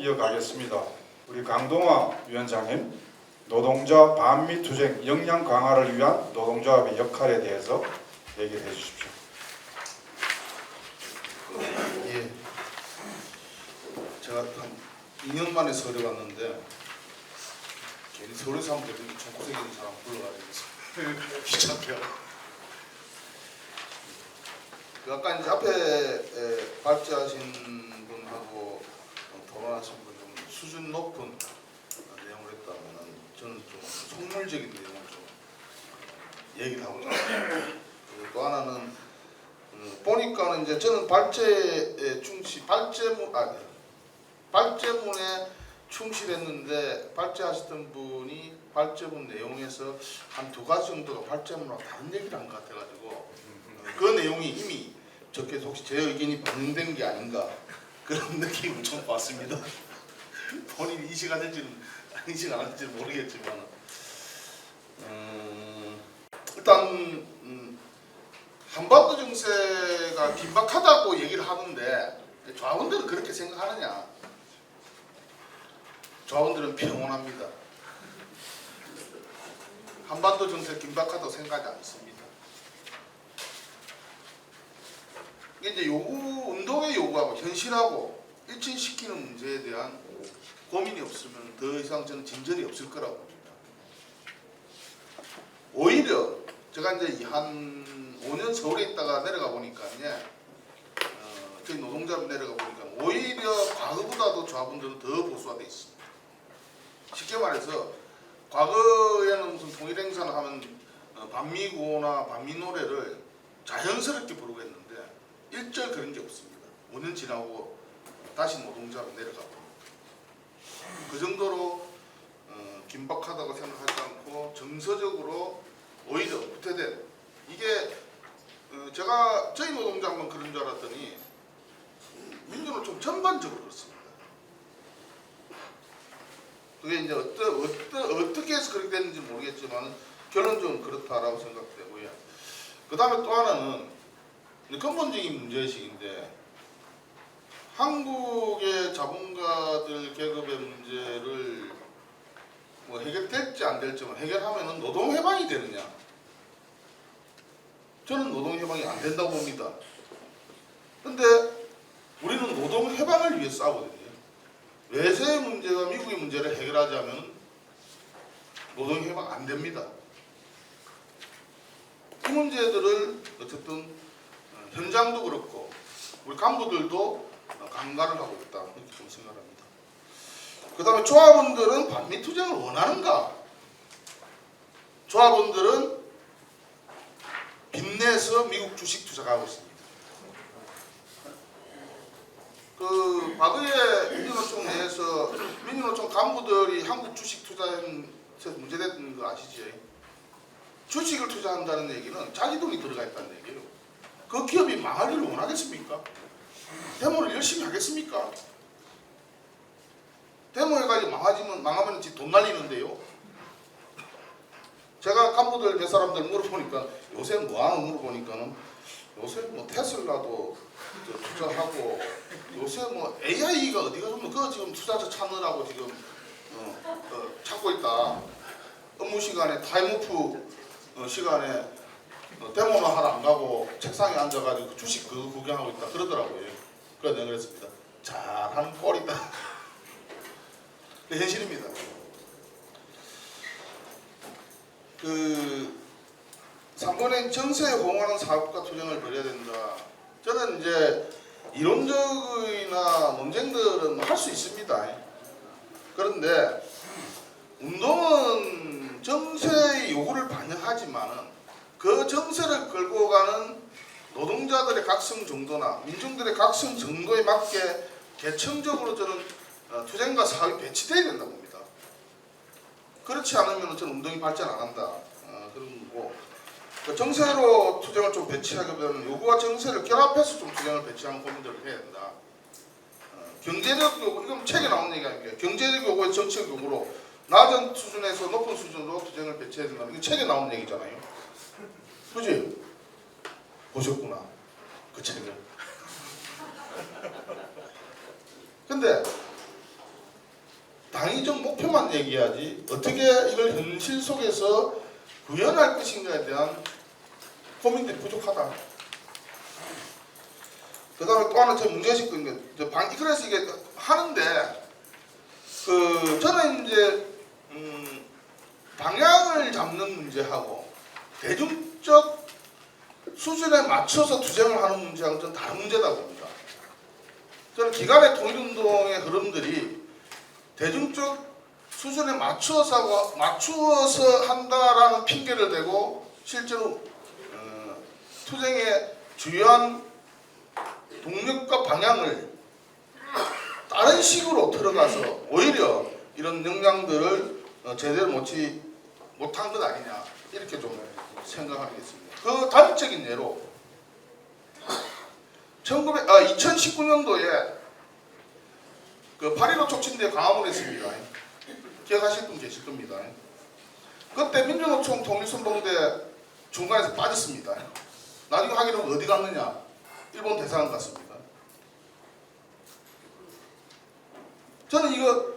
이어가겠습니다. 우리 강동화 위원장님, 노동자 반미 투쟁 역량 강화를 위한 노동조합의 역할에 대해서 얘기를 해주십시오. 예, 제가 한 2년 만에 서울에 왔는데 괜히 서울에 사람들이 총고생인 사람 불러가지고 귀찮게요. 아까 이제 앞에 발제하신 분하고 토론하신 분 좀 수준 높은 내용을 했다면 저는 좀 속물적인 내용을 좀 얘기를 하고 싶습니다. 또 하나는 보니까는 이제 저는 발제에 발제문에 충실했는데 발제하셨던 분이 발제문 내용에서 한 2가지 정도가 발제문하고 다른 얘기를 한 것 같아가지고 그 내용이 이미 적혀서 혹시 제 의견이 반영된 게 아닌가 그런 느낌을 좀 받습니다. 본인이 인식 안 할지는 인식 안 할지는 모르겠지만 일단 한반도 정세가 긴박하다고 얘기를 하는데 조합원들은 그렇게 생각하느냐? 조합원들은 평온합니다. 한반도 정세 긴박하다고 생각하지 않습니다. 이게 이제 운동의 요구하고 현실하고 일치시키는 문제에 대한 고민이 없으면 더 이상 저는 진전이 없을 거라고 봅니다. 오히려 제가 이제 한 5년 서울에 있다가 내려가 보니까 저희 노동자로 내려가 보니까 오히려 과거보다도 조합원들은 더 보수화되어 있습니다. 쉽게 말해서 과거에는 무슨 통일행사나 하면 반미구호나 반미 노래를 자연스럽게 부르고 했는데 일절 그런 게 없습니다. 5년 지나고 다시 노동자로 내려가 봅니다. 그 정도로 긴박하다고 생각하지 않고 정서적으로 오히려 후퇴된 이게 제가 저희 노동자만 그런 줄 알았더니 민주노총 전반적으로 그렇습니다. 그게 이제 어떻게 해서 그렇게 됐는지 모르겠지만 결론적으로 그렇다라고 생각되고요. 그 다음에 또 하나는 근본적인 문제의식인데 한국의 자본가들 계급의 문제를 뭐 해결될지 안 될지만 해결하면은 노동 해방이 되느냐? 저는 노동 해방이 안 된다고 봅니다. 근데 우리는 노동 해방을 위해 싸우거든요. 외세의 문제와 미국의 문제를 해결하자면 노동 해방 안 됩니다. 이 문제들을 어쨌든 현장도 그렇고 우리 간부들도 간과를 하고 있다 이렇게 좀 생각합니다. 그 다음에 조합원들은 반미 투쟁을 원하는가? 조합원들은 빚내서 미국 주식 투자하고 있습니다. 그 과거에 민주노총 내에서 민주노총 간부들이 한국 주식 투자에서 문제됐던 거 아시죠? 주식을 투자한다는 얘기는 자기 돈이 들어가 있다는 얘기예요. 그 기업이 망하기를 원하겠습니까? 데모를 열심히 하겠습니까? 데모해가지고 망하면 돈 날리는데요. 제가 간부들 몇 사람들 물어보니까 요새 뭐하는 물어보니까는 요새 뭐 테슬라도 투자하고 요새 뭐 AI가 어디가 좀 그거 지금 투자자 찾느라고 지금 찾고 있다. 업무 시간에 타임오프 시간에 데모만 하러 안 가고 책상에 앉아가지고 주식 그거 구경하고 있다 그러더라고요. 그래서 내가 그랬습니다. 잘하는 꼴이다. 현실입니다. 그 3번엔 정세에 호응하는 사업과 투쟁을 벌여야 된다. 저는 이제 이론적이나 논쟁들은 할 수 있습니다. 그런데 운동은 정세의 요구를 반영하지만은 그 정세를 끌고 가는 노동자들의 각성 정도나 민중들의 각성 정도에 맞게 계층적으로 저는 투쟁과 사업이 배치돼야 된다고 봅니다. 그렇지 않으면 저는 운동이 발전 안 한다. 그런 거고 정세로 투쟁을 좀 배치하기보다는 요구와 정세를 결합해서 좀 투쟁을 배치하는 고민들을 해야 된다. 경제적 요구, 이건 책에 나온 얘기 아닙니까? 경제적 요구와 정치적 요구로 낮은 수준에서 높은 수준으로 투쟁을 배치해야 된다. 이거 책에 나온 얘기잖아요. 그지? 보셨구나. 그 책을. 근데 당위적 목표만 얘기하지 어떻게 이걸 현실 속에서 구현할 것인가에 대한 고민들이 부족하다. 그 다음에 또 하나 제 문제가 있는 게 그래서 이게 하는데 저는 이제 방향을 잡는 문제하고 대중적 수준에 맞춰서 투쟁을 하는 문제하고는 좀 다른 문제다 봅니다. 저는 기간의 통일운동의 흐름들이 대중적 수준에 맞추어서 한다라는 핑계를 대고 실제로 투쟁의 주요한 동력과 방향을 다른 식으로 들어가서 오히려 이런 역량들을 제대로 못한 것 아니냐 이렇게 좀 생각하겠습니다. 그 단적인 예로 2019년도에 그 8.15 촉진대 광화문에 했습니다. 기억하실 분 계실 겁니다. 그때 민주노총 통일선동대 중간에서 빠졌습니다. 나중에 하기로는 어디 갔느냐? 일본 대사관 갔습니다. 저는 이거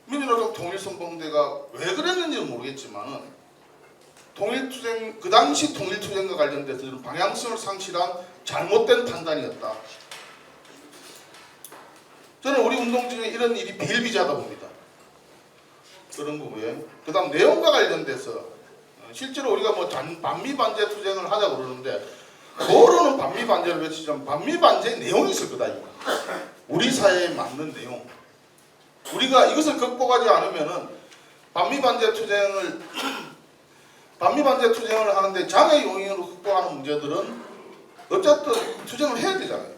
민주노총 통일선동대가 왜 그랬는지는 모르겠지만은 통일투쟁 그 당시 통일투쟁과 관련돼서 방향성을 상실한 잘못된 판단이었다. 저는 우리 운동 중에 이런 일이 비일비재하다 봅니다. 그런 부분에 그 다음 내용과 관련돼서 실제로 우리가 뭐 반미반제 투쟁을 하자고 그러는데 뭐로는 반미반제를 외치자면 반미반제의 내용이 있을 거다. 이거. 우리 사회에 맞는 내용. 우리가 이것을 극복하지 않으면은 반미반제 투쟁을 하는데 장애 요인으로 극복하는 문제들은 어쨌든 투쟁을 해야 되잖아요.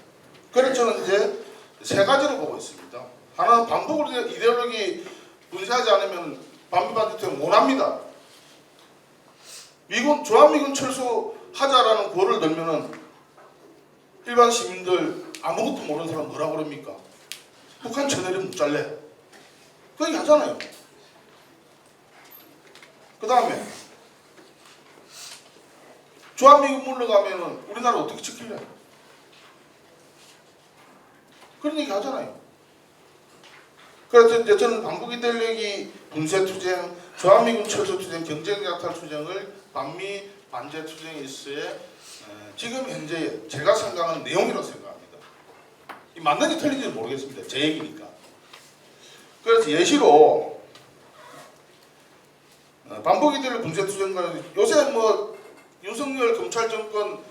그래서 저는 이제 세 가지로 보고 있습니다. 하나는 반복으로 이데올로기 분쇄하지 않으면 반미반제 투쟁 못합니다. 주한미군 철수하자라는 구호를 들면은 일반 시민들 아무것도 모르는 사람 뭐라 그럽니까? 북한 쳐내리면 못 잘래. 그 얘기 하잖아요. 그 다음에 주한미군 물러가면은 우리나라 어떻게 지킬래? 그런 얘기 하잖아요. 그래서 이제 저는 반복 이데올로기 분쇄 투쟁, 주한미군 철수 투쟁, 경쟁 약탈 투쟁을 반미 반제 투쟁 일수의 지금 현재 제가 생각하는 내용이라고 생각합니다. 이 맞는지 틀린지는 모르겠습니다. 제 얘기니까. 그래서 예시로 반복 이데올로기 분쇄 투쟁과 요새 뭐 윤석열 검찰 정권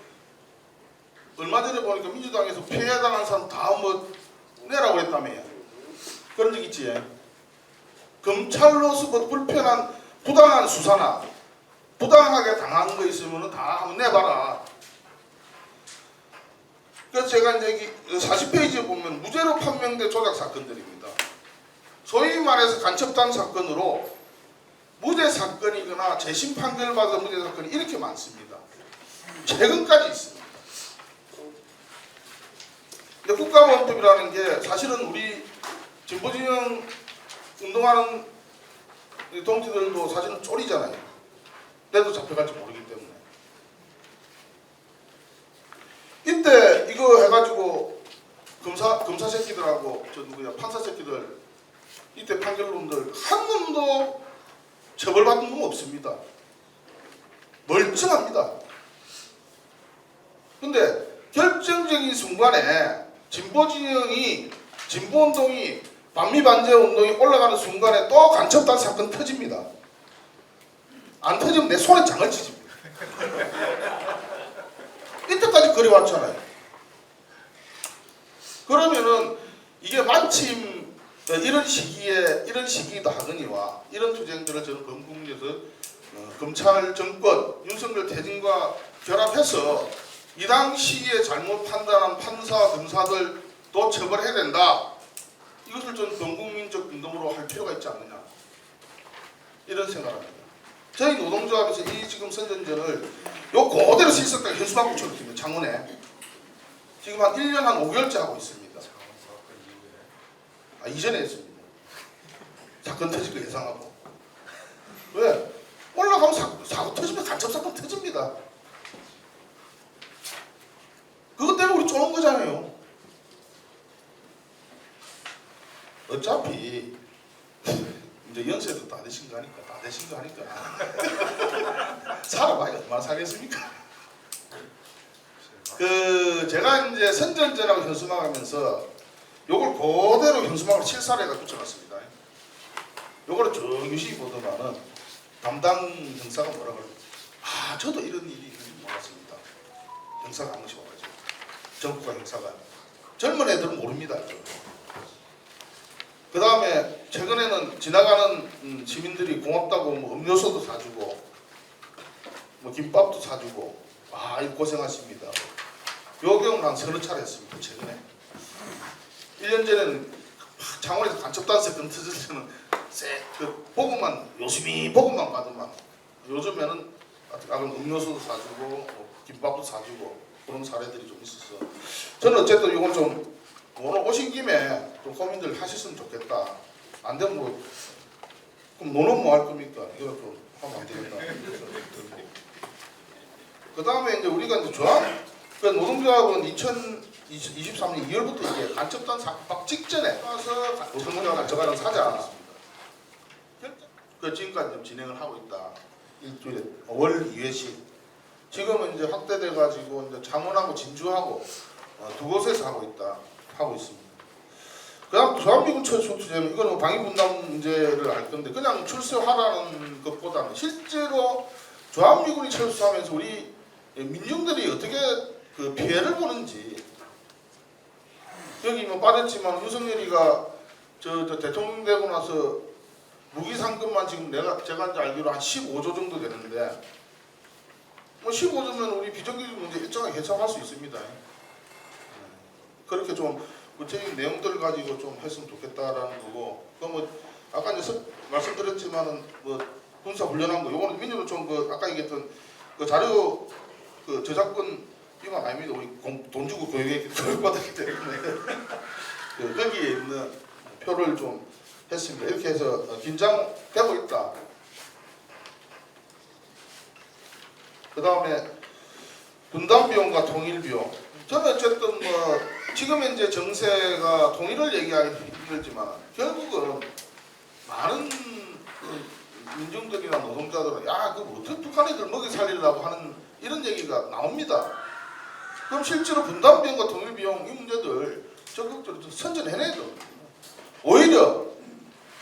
얼마 전에 보니까 민주당에서 폐해당한 사람 다 뭐 내라고 했다며요. 그런 적 있지. 검찰로서 뭐 불편한 부당한 수사나 부당하게 당한 거 있으면 다 한번 내봐라. 그래서 제가 이제 40페이지에 보면 무죄로 판명된 조작 사건들입니다. 소위 말해서 간첩단 사건으로 무죄 사건이거나 재심 판결을 받은 무죄 사건이 이렇게 많습니다. 최근까지 있습니다. 근데 국가보안법이라는 게 사실은 우리 진보진영 운동하는 동지들도 사실은 쫄이잖아요. 내도 잡혀갈지 모르기 때문에. 이때 이거 해가지고 검사 새끼들하고 판사 새끼들 이때 판결론들 한 놈도 처벌받은 건 없습니다. 멀쩡합니다. 근데 결정적인 순간에 진보운동이 반미반제 운동이 올라가는 순간에 또 간첩단 사건 터집니다. 안 터지면 내 손에 장을 치집니다. 이때까지 그래왔잖아요. 그러면은 이게 마침 이런 시기이다 하거니와 이런 투쟁들을 저는 건국에서 검찰 정권 윤석열 퇴진과 결합해서 이 당시에 잘못 판단한 판사 검사들도 처벌해야 된다. 이것을 좀 전국민적 운동으로 할 필요가 있지 않느냐 이런 생각합니다. 저희 노동조합에서 이 지금 선전전을 요 그대로 실습까지 현수막 붙여놓습니다. 창문에 지금 한 1년 한 5개월째 하고 있습니다. 이전에 했습니다. 사건 터질 거 예상하고. 왜? 올라가면 사고 터지면 간첩사건 터집니다. 그것 때문에 우리 쫄은 거잖아요. 어차피 이제 연세도 다 되신 거 하니까 살아봐야 얼마나 살겠습니까? 그 제가 이제 선전전하고 현수막하면서 요걸 그대로 현수막으로 실사례가 붙여놨습니다. 요거를 쭉 유심히 보더만은 담당 형사가 뭐라 그러고 아 저도 이런 일이 있는지 몰랐습니다. 형사가 한 번씩 와가지고 정부가 형사가 젊은 애들은 모릅니다. 그 다음에 최근에는 지나가는 시민들이 고맙다고 뭐 음료수도 사주고 뭐 김밥도 사주고 아 이거 고생하십니다. 요 경우는 한 서너 차례 했습니다. 최근에 1년 전에는 창원에서 간첩단세 건 터질 때는 그 보고만 열심히 보고만 받으면 요즘에는 음료수도 사주고 뭐 김밥도 사주고 그런 사례들이 좀 있어서 저는 어쨌든 이건 좀 오늘 오신 김에 좀 고민들 하셨으면 좋겠다. 안 되면 뭐 그럼 노는 뭐 할 겁니까? 이거 좀 하면 안 되겠다. 그 다음에 이제 우리가 이제 그 노동조합은 2023년 2월부터 이게 간첩단 삭박 직전에 와서 노동조합 간첩하는 사자 그 지금까지 좀 진행을 하고 있다. 일주일에 5월 2회씩 지금은 이제 확대돼 가지고 이제 창원하고 진주하고 두 곳에서 하고 있습니다. 그다음 조합미군 철수투쟁 이거는 방위 분담 문제를 알 건데 그냥 출소하라는 것보다는 실제로 조합미군이 철수하면서 우리 민중들이 어떻게 그 피해를 보는지 여기 뭐 빠졌지만 윤석열이가 저 대통령 되고 나서 무기 상금만 지금 제가 이제 알기로 한 15조 정도 되는데 뭐 15조면 우리 비정규직 문제 일정하게 해소할 수 있습니다. 그렇게 좀 구체적인 내용들 가지고 좀 했으면 좋겠다라는 거고 그 뭐 아까 이제 말씀드렸지만은 뭐 군사 훈련한 거 요거는 민주로 좀 그 아까 얘기했던 그 자료 그 저작권 이건 아닙니다. 우리 돈 주고 교육받았기 때문에 그 거기에 있는 표를 좀 했습니다. 이렇게 해서 긴장되고 있다. 그 다음에 분담 비용과 통일 비용. 저는 어쨌든 뭐 지금 현재 정세가 통일을 얘기하기 힘들지만 결국은 많은 민중들이나 노동자들은 야 그 어떻게 북한 애들 먹이 살리려고 하는 이런 얘기가 나옵니다. 그럼 실제로 분담 비용과 통일 비용 이 문제들 적극적으로 선전해내야 됩니다. 오히려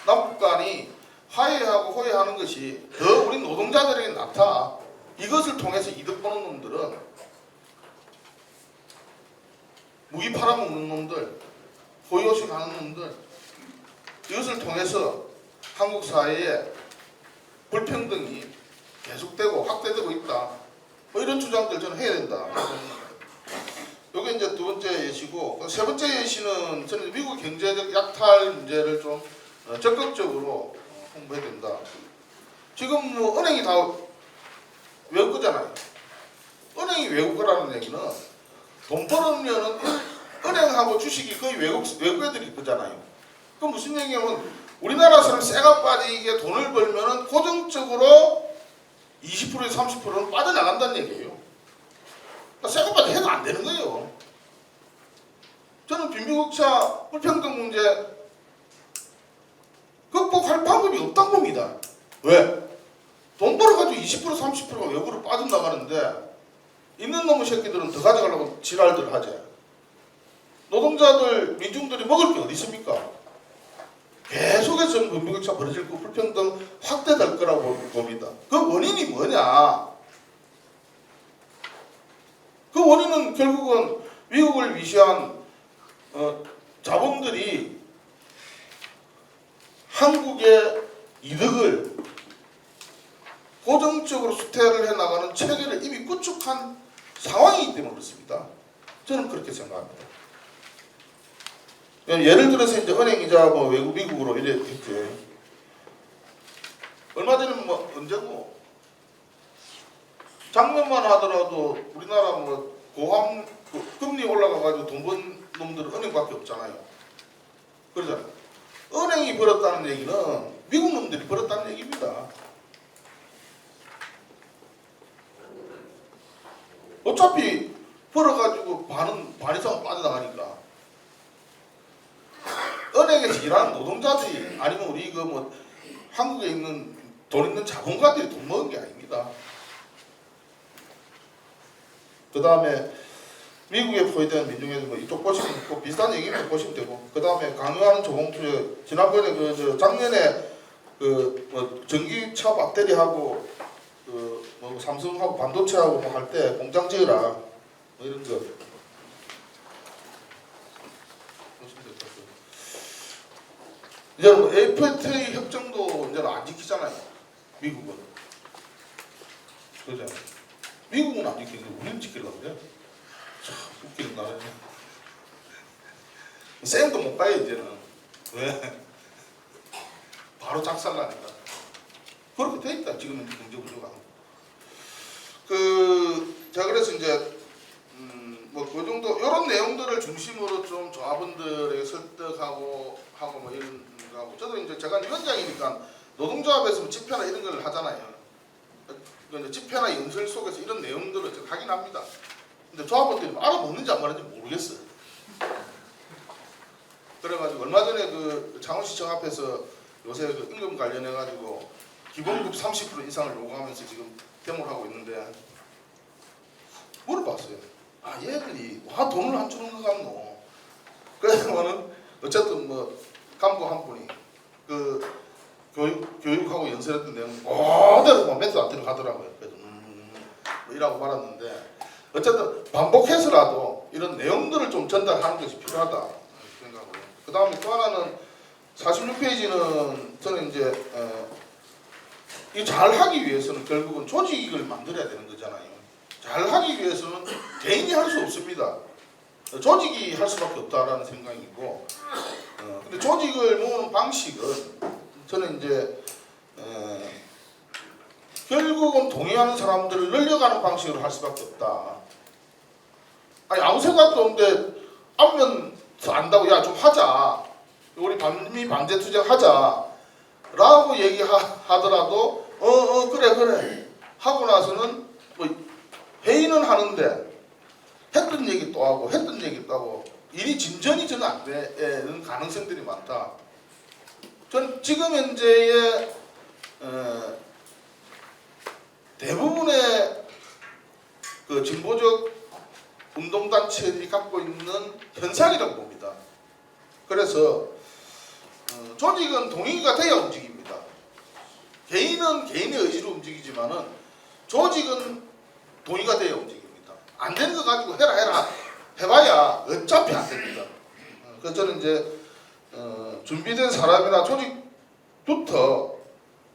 남북 간이 화해하고 호해하는 것이 더 우리 노동자들에게 낫다. 이것을 통해서 이득 보는 놈들은 무기 팔아먹는 놈들, 호의호식 하는 놈들 이것을 통해서 한국 사회에 불평등이 계속되고 확대되고 있다. 뭐 이런 주장들 저는 해야 된다. 이게 이제 두 번째 예시고 세 번째 예시는 저는 미국 경제적 약탈 문제를 좀 적극적으로 홍보해야 된다. 지금 뭐 은행이 다 외국 거잖아요. 은행이 외국 거라는 얘기는 돈 벌으면은 은행하고 주식이 거의 외국 애들이 거잖아요. 그럼 무슨 얘기냐면 우리나라 사람 쇠가 빠지게 돈을 벌면은 고정적으로 20%에서 30%는 빠져나간다는 얘기예요. 그러니까 쇠가 빠지게 해도 안 되는 거예요. 저는 빈부격차 불평등 문제 극복할 방법이 없다는 겁니다. 왜? 돈 벌어가지고 20% 30%가 외국으로 빠져나가는데 있는 놈의 새끼들은 더 가져가려고 지랄들 하지. 노동자들, 민중들이 먹을 게 어디 있습니까? 계속해서 빈부격차 벌어질 거 불평등 확대될 거라고 봅니다. 그 원인이 뭐냐? 그 원인은 결국은 미국을 위시한 자본들이 한국의 이득을 고정적으로 수태를 해나가는 체계를 이미 구축한 상황이기 때문에 그렇습니다. 저는 그렇게 생각합니다. 예를 들어서 이제 은행이자 뭐 외국 미국으로 이래 했지. 얼마 전에 뭐 언제고 작년만 하더라도 우리나라 뭐 고함 금리 올라가가지고 돈 번 놈들은 은행밖에 없잖아요. 그러잖아요. 은행이 벌었다는 얘기는 미국 놈들이 벌었다는 얘기입니다. 어차피 벌어가지고 반 이상 빠져나가니까 은행에서 일하는 노동자들이 아니면 우리 그 뭐 한국에 있는 돈 있는 자본가들이 돈 먹은 게 아닙니다. 그 다음에 미국에 포위된 민중에서 뭐 이쪽 보시면 뭐 비슷한 얘기면 보시면 되고, 그 다음에 강요하는 조공투자, 지난번에 작년에 뭐 전기차 배터리하고 뭐 삼성하고 반도체하고 뭐 할 때 공장 지으라 뭐 이런 거 보시면 될 것 같아요. 이제는 뭐 FTA 협정도 이제는 안 지키잖아요. 미국은. 그죠? 미국은 안 지키는데 우리는 지키려고 그래. 참 웃기는 나라네. 쌩도 못 가요 이제는. 왜? 바로 작살나니까. 그렇게 돼 있다 지금은 경제 구조가. 제가 그래서 이제 뭐 그 정도 이런 내용들을 중심으로 좀 조합원들에게 설득하고 하고 뭐 이런 거하고, 저도 이제 제가 위원장이니까 노동조합에서 뭐 집회나 이런 걸 하잖아요. 집회나 연설 속에서 이런 내용들을 제가 하긴 합니다. 근데 조합원들이 알아먹는지 안 말하는지 모르겠어요. 그래가지고 얼마 전에 그 창원시청 앞에서 요새 그 임금 관련해 가지고 기본급 30% 인상을 요구하면서 지금 데모를 하고 있는데 물어봤어요. 아 얘들이 와 돈을 안 주는 것 같노. 그래서는 어쨌든 뭐 간부 한 분이 그 교육하고 연설했던 내용 그대로 뭐 멘트 안 들어 가더라고요. 그래서 뭐 이라고 말았는데, 어쨌든 반복해서라도 이런 내용들을 좀 전달하는 것이 필요하다 생각하고요. 그 다음에 또 하나는 46페이지는 저는 이제 이 잘하기 위해서는 결국은 조직을 만들어야 되는 거잖아요. 잘하기 위해서는 개인이 할 수 없습니다. 조직이 할 수밖에 없다라는 생각이고, 근데 조직을 모으는 방식은 저는 이제 결국은 동의하는 사람들을 늘려가는 방식으로 할 수밖에 없다. 아니 아무 생각도 없는데 알면서 안다고 야 좀 하자, 우리 반미 반제 투쟁 하자라고 얘기하더라도 그래 하고 나서는 뭐 회의는 하는데 했던 얘기 또 하고 했던 얘기 또 하고 일이 진전이 저는 안 되는 가능성들이 많다. 전 지금 현재의 대부분의 그 진보적 운동단체들이 갖고 있는 현상이라고 봅니다. 그래서 조직은 동의가 돼야 움직입니다. 개인은 개인의 의지로 움직이지만은 조직은 동의가 돼야 움직입니다. 안 되는 거 가지고 해라 해봐야 어차피 안 됩니다. 그래서 저는 이제 준비된 사람이나 조직부터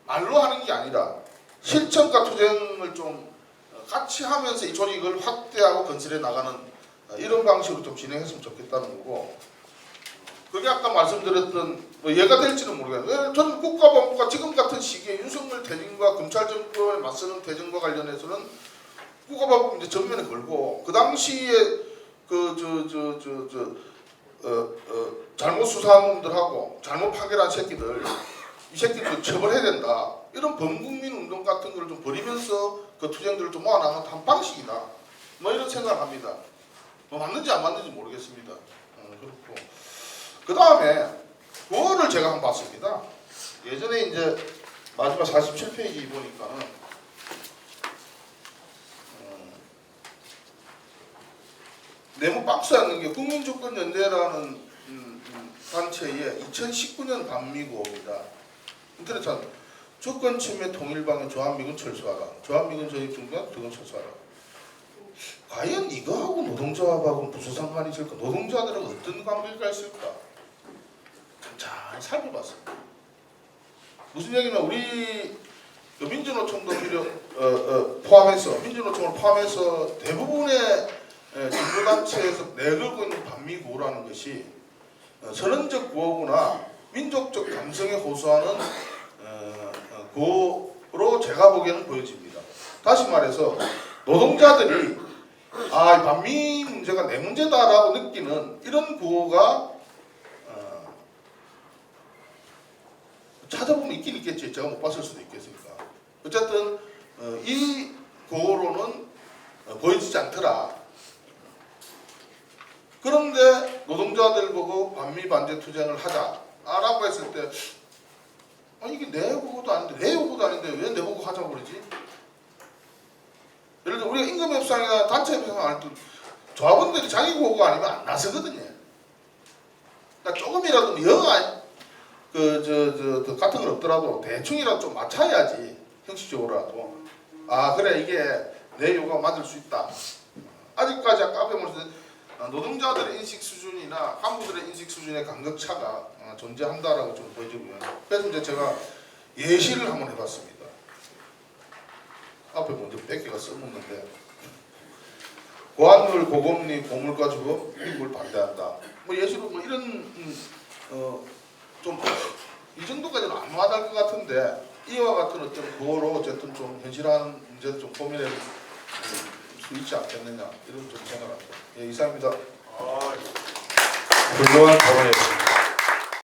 말로 하는 게 아니라 실천과 투쟁을 좀 같이 하면서 이 조직을 확대하고 건설해 나가는 이런 방식으로 좀 진행했으면 좋겠다는 거고, 그게 아까 말씀드렸던 뭐 얘가 될지는 모르겠는데, 저는 국가본부가 지금 같은 시기에 윤석열 대전과 검찰 정권에 맞서는 대전과 관련해서는 국가본부 이제 전면에 걸고, 그 당시에 잘못 수사한 놈들하고 잘못 파견한 새끼들, 이 새끼들 처벌해야 된다. 이런 범국민 운동 같은 걸 좀 벌이면서 그 투쟁들을 좀 모아나가는 한 방식이다. 뭐 이런 생각을 합니다. 뭐 맞는지 안 맞는지 모르겠습니다. 그렇고. 그 다음에 그거를 제가 한번 봤습니다. 예전에 이제 마지막 47페이지 보니까는 네모 박스에 있는 게 국민주권연대라는 단체의 2019년 반미구호입니다. 인터넷 찾 주권 침해 통일방해 조한미군 철수하라. 조한미군 전입 중단 주권 철수하라. 과연 이거하고 노동조합하고 무슨 상관이 있을까? 노동자들은 어떤 관계가 있을까? 잘 살펴봤습니다. 무슨 얘기냐, 우리 민주노총도 포함해서, 민주노총을 포함해서 대부분의 진보단체에서 내걸고 있는 반미구호라는 것이 선언적 구호구나 민족적 감성에 호소하는 구호로 제가 보기에는 보여집니다. 다시 말해서 노동자들이 이 반미 문제가 내 문제다라고 느끼는 이런 구호가 찾아보면 있긴 있겠지. 제가 못 봤을 수도 있겠으니까. 어쨌든 이 구호로는 보여지지 않더라. 그런데 노동자들 보고 반미 반제 투쟁을 하자라고 했을 때 이게 내 요구도 아닌데 내 요구도 아닌데 왜 내 보고 하자고 그러지? 예를 들어 우리가 임금 협상이나 단체 협상 할 때 조합원들이 자기 요구가 아니면 안 나서거든요. 그러니까 조금이라도 영아 그 같은 건 없더라도 대충이라도 좀 맞춰야지 형식적으로라도 그래 이게 내 요구가 맞을 수 있다. 아직까지 아까 앞에 말씀 노동자들의 인식 수준이나 간부들의 인식 수준의 간격차가 존재한다라고 좀 보여지고요. 그래서 이제 제가 예시를 한번 해봤습니다. 앞에 먼저 100개가 써먹는데 고환물, 고금리, 고물가 주거, 미국을 반대한다. 뭐 예시로 뭐 이런 좀 이 정도까지는 안 와닿을 것 같은데 이와 같은 어떤 거로 어쨌든 좀 현실한 문제를 좀 고민해 수 있지 않겠느냐 이런 좀 생각합니다. 예, 이상입니다. 훌륭한 토론이었습니다.